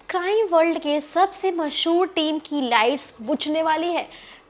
Crime world के सबसे मशहूर टीम की लाइट्स बुझने वाली है।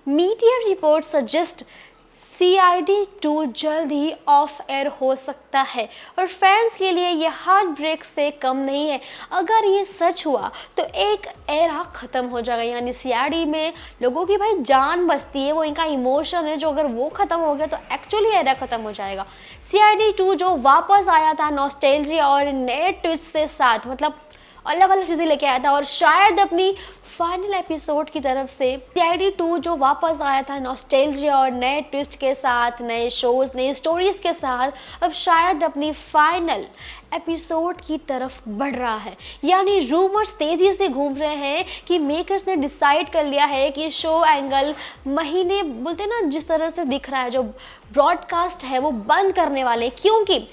मीडिया रिपोर्ट सजेस्ट CID 2 जल्द ही ऑफ एयर हो सकता है और फैंस के लिए यह हार्ट ब्रेक से कम नहीं है। अगर ये सच हुआ तो एक एरा ख़त्म हो जाएगा, यानी CID में लोगों की भाई जान बसती है, वो इनका इमोशन है, जो अगर वो ख़त्म हो गया तो एक्चुअली एरा ख़त्म हो जाएगा। CID 2 जो वापस आया था नॉस्टैल्जिया और नए ट्विस्ट के साथ, मतलब अलग अलग चीज़ें लेके आया था और शायद अपनी फाइनल एपिसोड की तरफ से CID 2 जो वापस आया था नॉस्टैल्जिया और नए ट्विस्ट के साथ, नए शोज, नई स्टोरीज के साथ, अब शायद अपनी फाइनल एपिसोड की तरफ बढ़ रहा है। यानी रूमर्स तेज़ी से घूम रहे हैं कि मेकर्स ने डिसाइड कर लिया है कि शो एंगल महीने बोलते हैं ना, जिस तरह से दिख रहा है, जो ब्रॉडकास्ट है वो बंद करने वाले, क्योंकि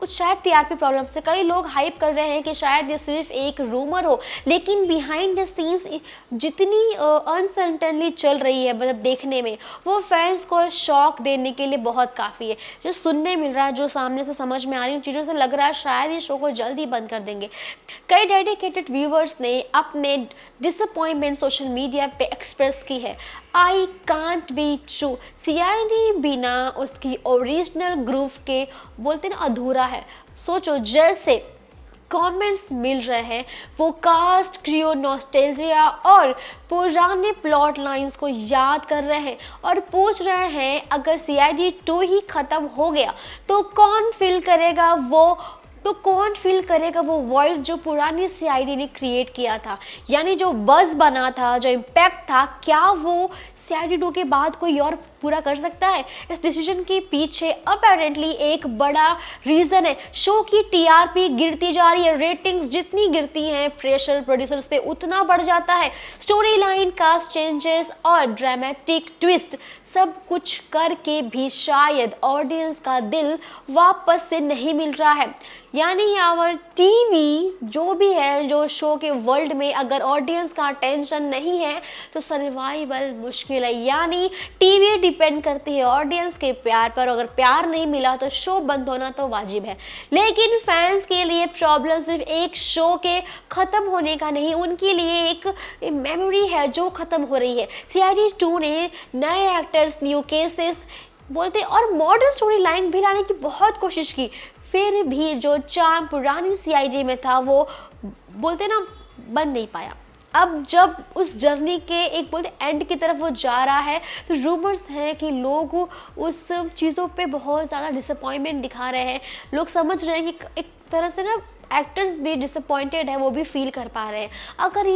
कुछ शायद TRP प्रॉब्लम से कई लोग हाइप कर रहे हैं कि शायद ये सिर्फ एक रूमर हो, लेकिन बिहाइंड द सीन्स जितनी अनसर्टेनली चल रही है, मतलब देखने में, वो फैंस को शॉक देने के लिए बहुत काफ़ी है। जो सुनने मिल रहा है, जो सामने से समझ में आ रही चीज़ों से लग रहा है शायद ये शो को जल्द ही बंद कर देंगे। कई डेडिकेटेड व्यूवर्स ने अपने डिसअपॉइंटमेंट सोशल मीडिया पे एक्सप्रेस की है। I can't be true, CID बिना उसकी ओरिजिनल ग्रूव के बोलते ना अधूरा है। सोचो, जैसे कमेंट्स मिल रहे हैं वो कास्ट, क्रियो, नॉस्टैल्जिया और पुराने प्लॉट लाइंस को याद कर रहे हैं और पूछ रहे हैं अगर CID 2 ही ख़त्म हो गया तो कौन फिल करेगा वो वॉइड जो पुरानी CID ने क्रिएट किया था। यानी जो बज़ बना था, जो इम्पैक्ट था, क्या वो CID 2 के बाद कोई और पूरा कर सकता है? इस डिसीजन के पीछे अपेरेंटली एक बड़ा रीज़न है, शो की TRP गिरती जा रही है। रेटिंग्स जितनी गिरती हैं, प्रेशर प्रोड्यूसर्स पे उतना बढ़ जाता है। स्टोरी लाइन, कास्ट चेंजेस और ड्रामेटिक ट्विस्ट सब कुछ करके भी शायद ऑडियंस का दिल वापस से नहीं मिल रहा है। यानी आवर TV जो भी है, जो शो के वर्ल्ड में अगर ऑडियंस का अटेंशन नहीं है तो सर्वाइवल मुश्किल है। यानी TV डिपेंड करती है ऑडियंस के प्यार पर, अगर प्यार नहीं मिला तो शो बंद होना तो वाजिब है। लेकिन फैंस के लिए प्रॉब्लम सिर्फ एक शो के ख़त्म होने का नहीं, उनके लिए एक मेमोरी है जो ख़त्म हो रही है। CID 2 ने नए एक्टर्स, न्यू केसेस बोलते और मॉडर्न स्टोरी लाइन भी लाने की बहुत कोशिश की, फिर भी जो चार्म पुरानी CID में था वो बोलते ना बन नहीं पाया। अब जब उस जर्नी के एक बोलते एंड की तरफ वो जा रहा है तो रूमर्स हैं कि लोग उस चीज़ों पे बहुत ज़्यादा डिसअपॉइंटमेंट दिखा रहे हैं। लोग समझ रहे हैं कि एक तरह से ना एक्टर्स भी डिसअपॉइंटेड है, वो भी फील कर पा रहे हैं। अगर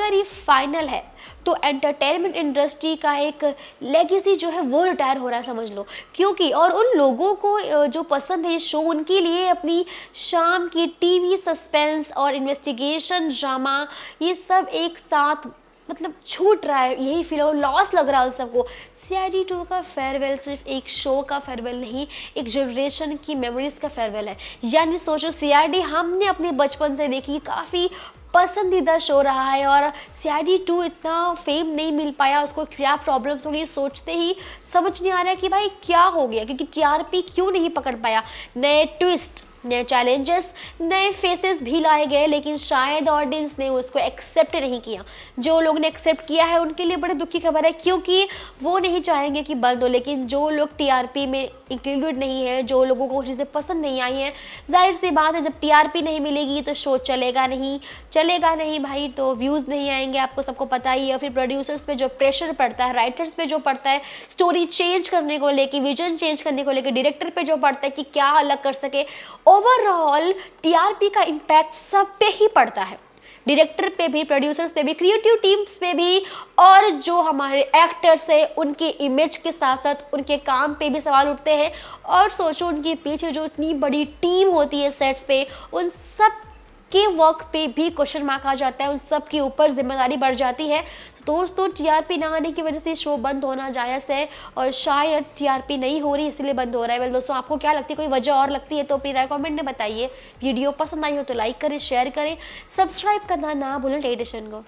ये फाइनल है तो एंटरटेनमेंट इंडस्ट्री का एक लेगेसी जो है वो रिटायर हो रहा है, समझ लो। क्योंकि और उन लोगों को जो पसंद है शो, उनके लिए अपनी शाम की TV सस्पेंस और इन्वेस्टिगेशन ड्रामा ये सब एक साथ मतलब छूट रहा है, यही फील हो, लॉस लग रहा है उन सबको। CID 2 का फेयरवेल सिर्फ एक शो का फेयरवेल नहीं, एक जनरेशन की मेमोरीज का फेयरवेल है। यानी सोचो, CID हमने अपने बचपन से देखी, काफ़ी पसंदीदा शो रहा है और CID 2 इतना फेम नहीं मिल पाया, उसको क्या प्रॉब्लम्स होगी सोचते ही समझ नहीं आ रहा है कि भाई क्या हो गया, क्योंकि TRP क्यों नहीं पकड़ पाया। नए ट्विस्ट, नए चैलेंजेस, नए फेसेस भी लाए गए, लेकिन शायद ऑडियंस ने उसको एक्सेप्ट नहीं किया। जो लोग ने एक्सेप्ट किया है उनके लिए बड़े दुख की खबर है, क्योंकि वो नहीं चाहेंगे कि बंद हो। लेकिन जो लोग TRP में इंक्लूडेड नहीं है, जो लोगों को चीज़ें पसंद नहीं आई हैं, जाहिर सी बात है जब TRP नहीं मिलेगी तो शो चलेगा नहीं भाई, तो व्यूज़ नहीं आएंगे, आपको सबको पता ही है। फिर प्रोड्यूसर्स पे जो प्रेशर पड़ता है, राइटर्स पे जो पड़ता है, स्टोरी चेंज करने को लेके, विजन चेंज करने को लेके, डायरेक्टर पे जो पड़ता है कि क्या अलग कर सके, ओवरऑल TRP का इम्पैक्ट सब पे ही पड़ता है। डायरेक्टर पे भी, प्रोड्यूसर्स पे भी, क्रिएटिव टीम्स पे भी, और जो हमारे एक्टर्स हैं उनके इमेज के साथ साथ उनके काम पे भी सवाल उठते हैं। और सोचो, उनके पीछे जो इतनी बड़ी टीम होती है सेट्स पे, उन सब के वर्क पे भी क्वेश्चन मार्क आ जाता है, उन सब के ऊपर जिम्मेदारी बढ़ जाती है। तो दोस्तों, TRP ना आने की वजह से शो बंद होना जायज़ है और शायद TRP नहीं हो रही इसलिए बंद हो रहा है। वेल दोस्तों, आपको क्या लगती है, कोई वजह और लगती है तो अपनी राय कमेंट में बताइए। वीडियो पसंद आई हो तो लाइक करें, शेयर करें, सब्सक्राइब करना ना भूलें टेलीविजन को।